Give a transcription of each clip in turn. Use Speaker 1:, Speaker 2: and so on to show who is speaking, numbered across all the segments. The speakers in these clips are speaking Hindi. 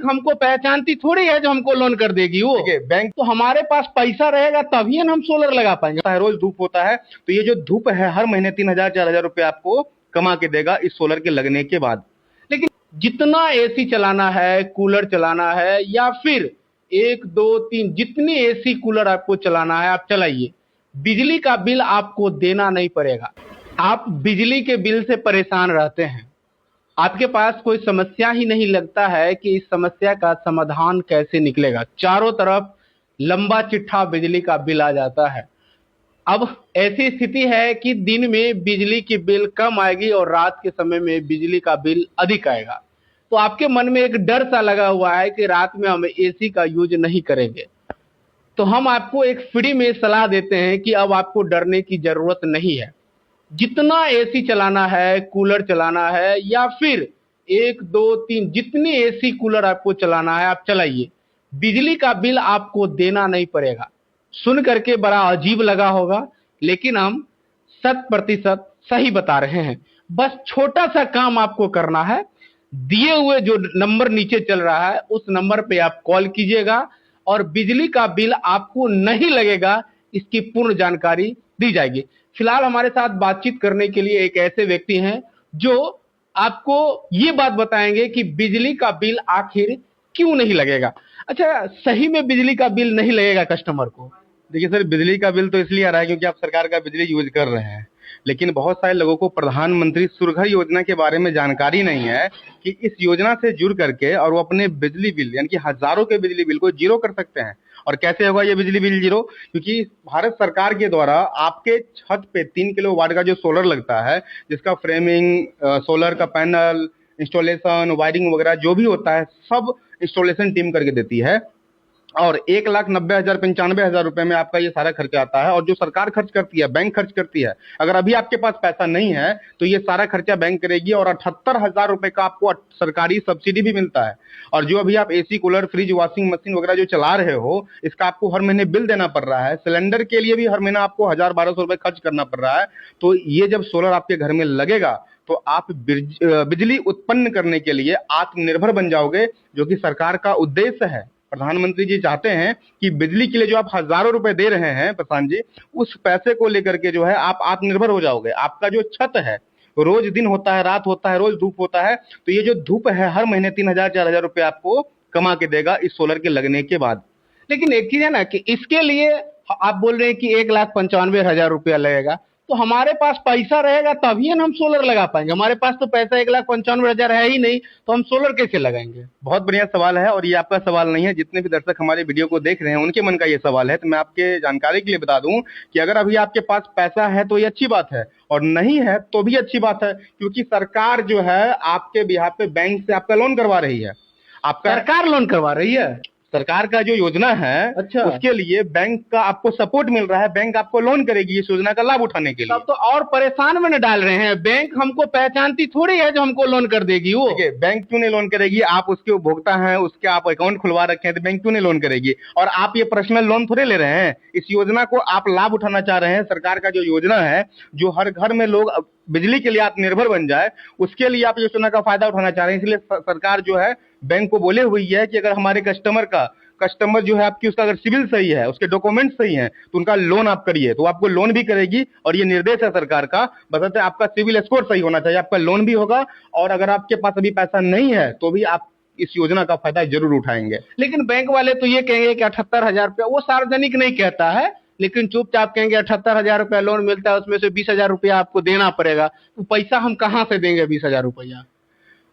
Speaker 1: हमको पहचानती थोड़ी है जो हमको लोन कर देगी। वो बैंक तो हमारे पास पैसा रहेगा तभी हम सोलर लगा पाएंगे।
Speaker 2: रोज धूप होता है तो ये जो धूप है हर महीने 3,000 4,000 रुपए आपको कमा के देगा इस सोलर के लगने के बाद।
Speaker 1: लेकिन जितना एसी चलाना है, कूलर चलाना है, या फिर 1 2 3 जितनी एसी कूलर आपको चलाना है आप चलाइए, बिजली का बिल आपको देना नहीं पड़ेगा। आप बिजली के बिल से परेशान रहते हैं, आपके पास कोई समस्या ही नहीं लगता है कि इस समस्या का समाधान कैसे निकलेगा। चारों तरफ लंबा चिट्ठा बिजली का बिल आ जाता है। अब ऐसी स्थिति है कि दिन में बिजली की बिल कम आएगी और रात के समय में बिजली का बिल अधिक आएगा। तो आपके मन में एक डर सा लगा हुआ है कि रात में हम एसी का यूज नहीं करेंगे। तो हम आपको एक फ्री में सलाह देते हैं कि अब आपको डरने की जरूरत नहीं है। जितना एसी चलाना है, कूलर चलाना है, या फिर 1 2 3 जितनी एसी कूलर आपको चलाना है आप चलाइए, बिजली का बिल आपको देना नहीं पड़ेगा। सुन करके बड़ा अजीब लगा होगा, लेकिन हम 100% सही बता रहे हैं। बस छोटा सा काम आपको करना है, दिए हुए जो नंबर नीचे चल रहा है उस नंबर पे आप कॉल कीजिएगा और बिजली का बिल आपको नहीं लगेगा, इसकी पूर्ण जानकारी दी जाएगी। फिलहाल हमारे साथ बातचीत करने के लिए एक ऐसे व्यक्ति हैं जो आपको ये बात बताएंगे कि बिजली का बिल आखिर क्यों नहीं लगेगा। अच्छा, सही में बिजली का बिल नहीं लगेगा कस्टमर को?
Speaker 2: देखिए सर, बिजली का बिल तो इसलिए आ रहा है क्योंकि आप सरकार का बिजली यूज कर रहे हैं, लेकिन बहुत सारे लोगों को प्रधानमंत्री सूर्यघर योजना के बारे में जानकारी नहीं है कि इस योजना से जुड़ करके और वो अपने बिजली बिल यानी कि हजारों के बिजली बिल को जीरो कर सकते हैं। और कैसे होगा ये बिजली बिल जीरो? क्योंकि भारत सरकार के द्वारा आपके छत पे 3 किलोवाट का जो सोलर लगता है, जिसका फ्रेमिंग, सोलर का पैनल, इंस्टॉलेशन, वायरिंग वगैरह जो भी होता है सब इंस्टॉलेशन टीम करके देती है। और 1,90,000 95,000 रुपए में आपका ये सारा खर्चा आता है। और जो सरकार खर्च करती है, बैंक खर्च करती है, अगर अभी आपके पास पैसा नहीं है तो ये सारा खर्चा बैंक करेगी। और 78,000 रुपए का आपको सरकारी सब्सिडी भी मिलता है। और जो अभी आप AC, cooler, fridge, washing machine वगैरह जो चला रहे हो, इसका आपको हर महीने बिल देना पड़ रहा है। सिलेंडर के लिए भी हर महीना आपको 1,000-1,200 रुपए खर्च करना पड़ रहा है। तो ये जब सोलर आपके घर में लगेगा तो आप बिजली उत्पन्न करने के लिए आत्मनिर्भर बन जाओगे, जो कि सरकार का उद्देश्य है। प्रधानमंत्री जी चाहते हैं कि बिजली के लिए जो आप हजारों रुपए दे रहे हैं प्रधान जी, उस पैसे को लेकर के जो है आप आत्मनिर्भर हो जाओगे। आपका जो छत है, रोज दिन होता है, रात होता है, रोज धूप होता है, तो ये जो धूप है हर महीने 3,000 4,000 रुपए आपको कमा के देगा इस सोलर के लगने के बाद।
Speaker 1: लेकिन एक चीज है ना कि इसके लिए आप बोल रहे हैं कि 1,95,000 रुपया लगेगा, तो हमारे पास पैसा रहेगा तभी हम सोलर लगा पाएंगे। हमारे पास तो पैसा 1,95,000 है ही नहीं, तो हम सोलर कैसे लगाएंगे?
Speaker 2: बहुत बढ़िया सवाल है, और ये आपका सवाल नहीं है। जितने भी दर्शक हमारे वीडियो को देख रहे हैं उनके मन का ये सवाल है। तो मैं आपके जानकारी के लिए बता दूं कि अगर अभी आपके पास पैसा है तो ये अच्छी बात है, और नहीं है तो भी अच्छी बात है, क्योंकि सरकार जो है आपके बिहार पे बैंक से आपका लोन करवा रही है।
Speaker 1: आपका सरकार लोन करवा रही है?
Speaker 2: सरकार का जो योजना है,
Speaker 1: अच्छा,
Speaker 2: उसके लिए बैंक का आपको सपोर्ट मिल रहा है। बैंक आपको लोन करेगी इस योजना का लाभ उठाने के लिए।
Speaker 1: तब तो और परेशान में डाल रहे हैं। बैंक हमको पहचानती थोड़ी है जो हमको लोन कर देगी। वो
Speaker 2: देखिए, बैंक क्यों नहीं लोन करेगी? आप उसके उपभोक्ता हैं, उसके आप अकाउंट खुलवा रखे हैं, तो बैंक क्यों नहीं लोन करेगी? और आप ये पर्सनल लोन थोड़े ले रहे हैं। इस योजना को आप लाभ उठाना चाह रहे हैं। सरकार का जो योजना है, जो हर घर में लोग बिजली के लिए आत्मनिर्भर बन जाए, उसके लिए आप योजना का फायदा उठाना चाह रहे हैं। इसलिए सरकार जो है बैंक को बोले हुई है कि अगर हमारे कस्टमर जो है आपकी, उसका अगर सिविल सही है, उसके डॉक्यूमेंट सही हैं, तो उनका लोन आप करिए। तो आपको लोन भी करेगी, और ये निर्देश है सरकार का। बशर्ते आपका सिविल स्कोर सही होना चाहिए, आपका लोन भी होगा। और अगर आपके पास अभी पैसा नहीं है तो भी आप इस योजना का फायदा जरूर उठाएंगे।
Speaker 1: लेकिन बैंक वाले तो ये कहेंगे कि 78,000 रुपया, वो सार्वजनिक नहीं कहता है, लेकिन चुपचाप कहेंगे 78,000 रुपया लोन मिलता है, उसमें से 20,000 रुपया आपको देना पड़ेगा। तो पैसा हम कहाँ से देंगे 20,000 रुपया?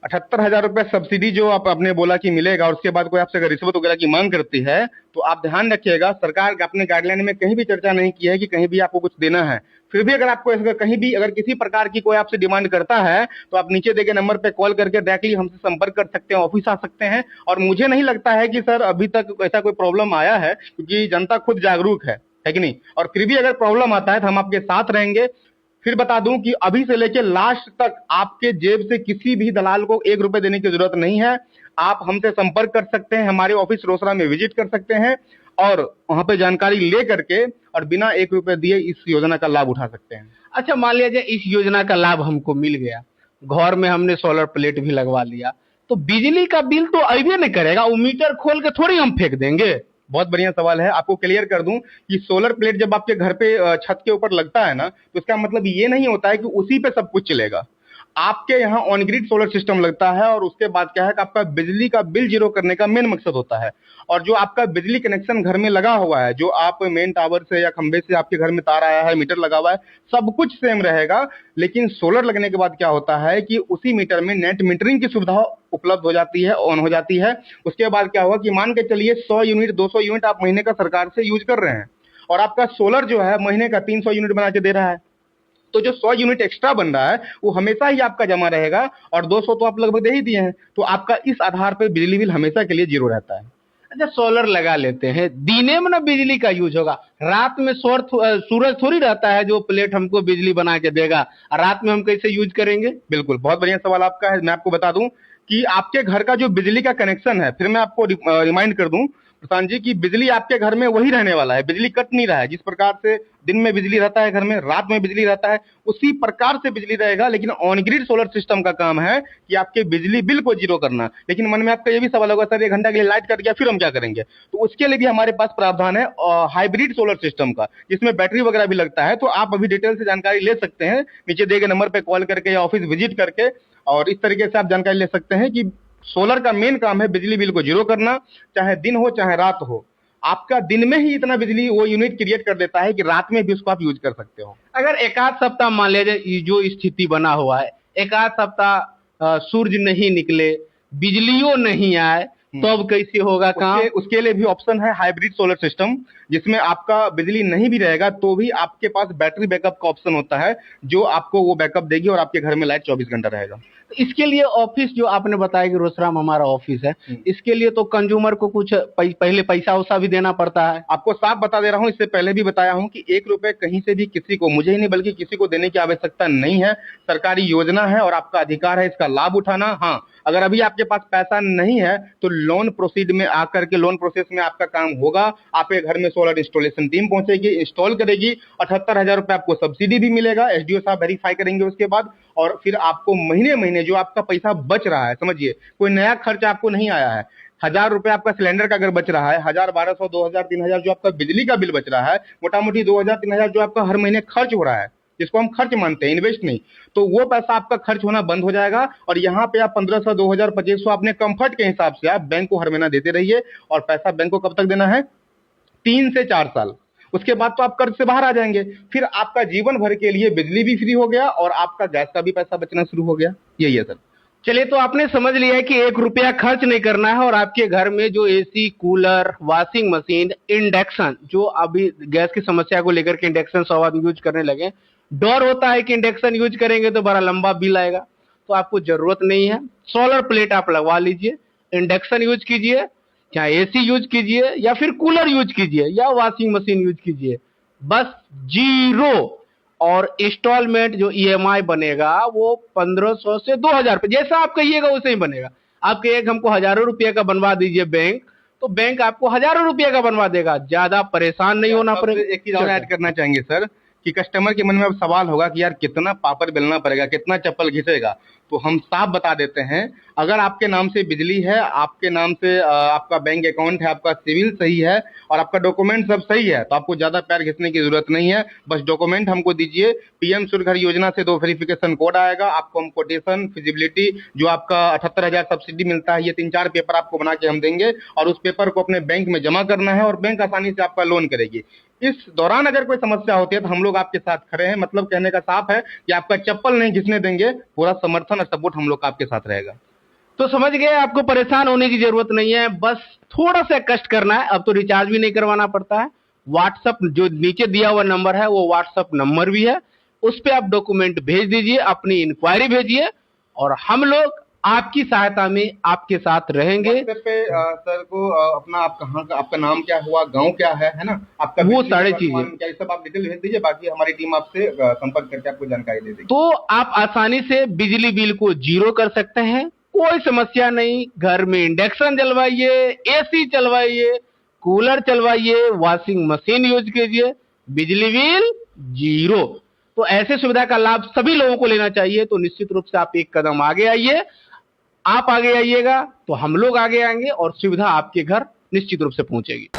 Speaker 2: 78,000 रुपए सब्सिडी जो आपने बोला कि मिलेगा, और उसके बाद कोई आपसे अगर रिश्वत वगैरह की मांग करती है तो आप ध्यान रखिएगा, सरकार अपने गाइडलाइन में कहीं भी चर्चा नहीं की है कि कहीं भी आपको कुछ देना है। फिर भी अगर आपको कहीं भी अगर किसी प्रकार की कोई आपसे डिमांड करता है तो आप नीचे दिए गए नंबर पे कॉल करके डायरेक्टली हमसे संपर्क कर सकते हैं, ऑफिस आ सकते हैं। और मुझे नहीं लगता है कि सर अभी तक ऐसा कोई प्रॉब्लम आया है, क्योंकि जनता खुद जागरूक है कि नहीं। और फिर भी अगर प्रॉब्लम आता है तो हम आपके साथ रहेंगे। फिर बता दूं कि अभी से लेकर लास्ट तक आपके जेब से किसी भी दलाल को 1 रुपए देने की जरूरत नहीं है। आप हमसे संपर्क कर सकते हैं, हमारे ऑफिस रोसड़ा में विजिट कर सकते हैं, और वहां पे जानकारी ले करके और बिना 1 रुपए दिए इस योजना का लाभ उठा सकते हैं।
Speaker 1: अच्छा, मान लीजिए इस योजना का लाभ हमको मिल गया, घर में हमने सोलर प्लेट भी लगवा लिया, तो बिजली का बिल तो अभी नहीं करेगा, वो मीटर खोल के थोड़ी हम फेंक देंगे।
Speaker 2: बहुत बढ़िया सवाल है। आपको क्लियर कर दूं कि सोलर प्लेट जब आपके घर पे छत के ऊपर लगता है ना, तो इसका मतलब ये नहीं होता है कि उसी पे सब कुछ चलेगा। आपके यहाँ ऑन ग्रिड सोलर सिस्टम लगता है और उसके बाद क्या है कि आपका बिजली का बिल जीरो करने का मेन मकसद होता है। और जो आपका बिजली कनेक्शन घर में लगा हुआ है, जो आप मेन टावर से या खंबे से आपके घर में तार आया है, मीटर लगा हुआ है, सब कुछ सेम रहेगा। लेकिन सोलर लगने के बाद क्या होता है कि उसी मीटर में नेट मीटरिंग की सुविधा उपलब्ध हो जाती है, ऑन हो जाती है। उसके बाद क्या होगा कि मान के चलिए 100 यूनिट 200 यूनिट आप महीने का सरकार से यूज कर रहे हैं, और आपका सोलर जो है महीने का 300 यूनिट बना के दे रहा है, तो जो 100 यूनिट एक्स्ट्रा बन रहा है वो हमेशा ही आपका जमा रहेगा, और 200 तो आप लगभग दे ही दिए हैं, तो आपका इस आधार पर बिजली बिल हमेशा के लिए जीरो रहता है।
Speaker 1: अच्छा, सोलर लगा लेते हैं, दिने में ना बिजली का यूज होगा, रात में सूरज थोड़ी रहता है जो प्लेट हमको बिजली बना के देगा, रात में हम कैसे यूज करेंगे?
Speaker 2: बिल्कुल, बहुत बढ़िया सवाल आपका है। मैं आपको बता दूं कि आपके घर का जो बिजली का कनेक्शन है, फिर मैं आपको रिमाइंड कर दूं प्रशांत जी, कि बिजली आपके घर में वही रहने वाला है, बिजली कट नहीं रहा है। जिस प्रकार से दिन में बिजली रहता है घर में, रात में बिजली रहता है, उसी प्रकार से बिजली रहेगा। लेकिन ऑन ग्रिड सोलर सिस्टम का काम है कि आपके बिजली बिल को जीरो करना। लेकिन मन में आपका ये भी सवाल होगा, सर 1 घंटा के लिए लाइट कट गया फिर हम क्या करेंगे? तो उसके लिए भी हमारे पास प्रावधान है हाइब्रिड सोलर सिस्टम का, जिसमें बैटरी वगैरह भी लगता है। तो आप अभी डिटेल से जानकारी ले सकते हैं, नीचे दिए गए नंबर पर कॉल करके या ऑफिस विजिट करके, और इस तरीके से आप जानकारी ले सकते हैं कि सोलर का मेन काम है बिजली बिल को जीरो करना, चाहे दिन हो चाहे रात हो। आपका दिन में ही इतना बिजली वो यूनिट क्रिएट कर देता है कि रात में भी उसको आप यूज कर सकते हो।
Speaker 1: अगर एक आध सप्ताह मान लीजिए जो स्थिति बना हुआ है, एक आध सप्ताह सूरज नहीं निकले, बिजलियों नहीं आए, तो अब कैसे होगा काम?
Speaker 2: उसके लिए भी ऑप्शन है हाइब्रिड सोलर सिस्टम, जिसमें आपका बिजली नहीं भी रहेगा तो भी आपके पास बैटरी बैकअप का ऑप्शन होता है, जो आपको वो बैकअप देगी और आपके घर में लाइट 24 घंटा रहेगा।
Speaker 1: इसके लिए ऑफिस जो आपने बताया कि रोसराम हमारा ऑफिस है, इसके लिए तो कंज्यूमर को कुछ पहले पैसा वैसा भी देना पड़ता है।
Speaker 2: आपको साफ बता दे रहा हूं, इससे पहले भी बताया हूं कि 1 रुपए कहीं से भी किसी को, मुझे ही नहीं बल्कि किसी को देने की आवश्यकता नहीं है। सरकारी योजना है और आपका अधिकार है इसका लाभ उठाना। हाँ, अगर अभी आपके पास पैसा नहीं है तो लोन प्रोसीड में आकर के लोन प्रोसेस में आपका काम होगा। आपके घर में सोलर इंस्टॉलेशन टीम पहुंचेगी, इंस्टॉल करेगी, 78,000 रुपए आपको सब्सिडी भी मिलेगा, एसडीओ साहब वेरीफाई करेंगे उसके बाद। और फिर आपको महीने महीने जो आपका पैसा बच रहा है, समझिए कोई नया खर्च आपको नहीं आया है, 1,000 रुपए आपका सिलेंडर का अगर बच रहा है, 1,000 1,200 2,000 3,000 जो आपका बिजली का बिल बच रहा है, मोटा मोटी 2,000 3,000 जो आपका हर महीने खर्च हो रहा है, जिसको हम खर्च मानते हैं, इन्वेस्ट नहीं, तो वो पैसा आपका खर्च होना बंद हो जाएगा। और यहाँ पे आप 1,500 2,000 2,500 अपने कंफर्ट के हिसाब से आप बैंक को हर महीना देते रहिए। और पैसा बैंक को कब तक देना है? 3 से 4 साल। उसके बाद तो आप कर्ज से बाहर आ जाएंगे, फिर आपका जीवन भर के लिए बिजली भी फ्री हो गया और आपका गैस का भी पैसा बचना शुरू हो गया। यही है सर।
Speaker 1: चलिए, तो आपने समझ लिया है कि 1 रुपया खर्च नहीं करना है, और आपके घर में जो AC, cooler, washing machine, induction, जो अभी गैस की समस्या को लेकर के इंडक्शन सब आदमी यूज करने लगे, डर होता है कि इंडक्शन यूज करेंगे तो बड़ा लंबा बिल आएगा, तो आपको जरूरत नहीं है। सोलर प्लेट आप लगवा लीजिए, इंडक्शन यूज कीजिए, चाहे एसी यूज कीजिए या फिर कूलर यूज कीजिए या वॉशिंग मशीन यूज कीजिए, बस जीरो। और इंस्टॉलमेंट जो ईएमआई बनेगा वो 1,500 से 2,000 रुपए, जैसा आप कहिएगा वैसे ही बनेगा। आप कहिएगा हमको हजारों रुपये का बनवा दीजिए बैंक, तो बैंक आपको हजारों रुपये का बनवा देगा, ज्यादा परेशान नहीं होना पड़ेगा।
Speaker 2: एक चीज और ऐड करना चाहेंगे सर, कि कस्टमर के मन में अब सवाल होगा कि यार कितना पापड़ बेलना पड़ेगा, कितना चप्पल घिसेगा। तो हम साफ बता देते हैं, अगर आपके नाम से बिजली है, आपके नाम से आपका बैंक अकाउंट है, आपका सिविल सही है और आपका डॉक्यूमेंट सब सही है, तो आपको ज्यादा पैर घिसने की जरूरत नहीं है। बस डॉक्यूमेंट हमको दीजिए, पीएम सूर्य घर योजना से 2 वेरिफिकेशन कोड आएगा, आपको हम कोटेशन, फिजिबिलिटी, जो आपका 78,000 सब्सिडी मिलता है, ये 3-4 पेपर आपको बना के हम देंगे और उस पेपर को अपने बैंक में जमा करना है और बैंक आसानी से आपका लोन करेगी। इस दौरान अगर कोई समस्या होती है तो हम लोग आपके साथ खड़े हैं। मतलब कहने का साफ है कि आपका चप्पल नहीं घिसने देंगे, पूरा समर्थन और सपोर्ट हम लोग का आपके साथ रहेगा।
Speaker 1: तो समझ गए, आपको परेशान होने की जरूरत नहीं है, बस थोड़ा सा कष्ट करना है। अब तो रिचार्ज भी नहीं करवाना पड़ता है। व्हाट्सएप जो नीचे दिया हुआ नंबर है वो व्हाट्सएप नंबर भी है, उस पर आप डॉक्यूमेंट भेज दीजिए, अपनी इंक्वायरी भेजिए और हम लोग आपकी सहायता में आपके साथ रहेंगे।
Speaker 2: सर को अपना, आप कहाँ का, आपका नाम क्या हुआ, गांव क्या है ना, आपका
Speaker 1: वो सारी चीजें
Speaker 2: क्या, सब आप डिटेल भेज दीजिए, बाकी हमारी टीम आपसे संपर्क करके आपको जानकारी दे देगी।
Speaker 1: तो आप आसानी से बिजली बिल को जीरो कर सकते हैं, कोई समस्या नहीं। घर में इंडक्शन चलवाइए, एसी चलवाइए, कूलर चलवाइए, वॉशिंग मशीन यूज कीजिए, बिजली बिल जीरो। तो ऐसे सुविधा का लाभ सभी लोगों को लेना चाहिए। तो निश्चित रूप से आप एक कदम आगे आइए, आप आगे आइएगा तो हम लोग आगे आएंगे और सुविधा आपके घर निश्चित रूप से पहुंचेगी।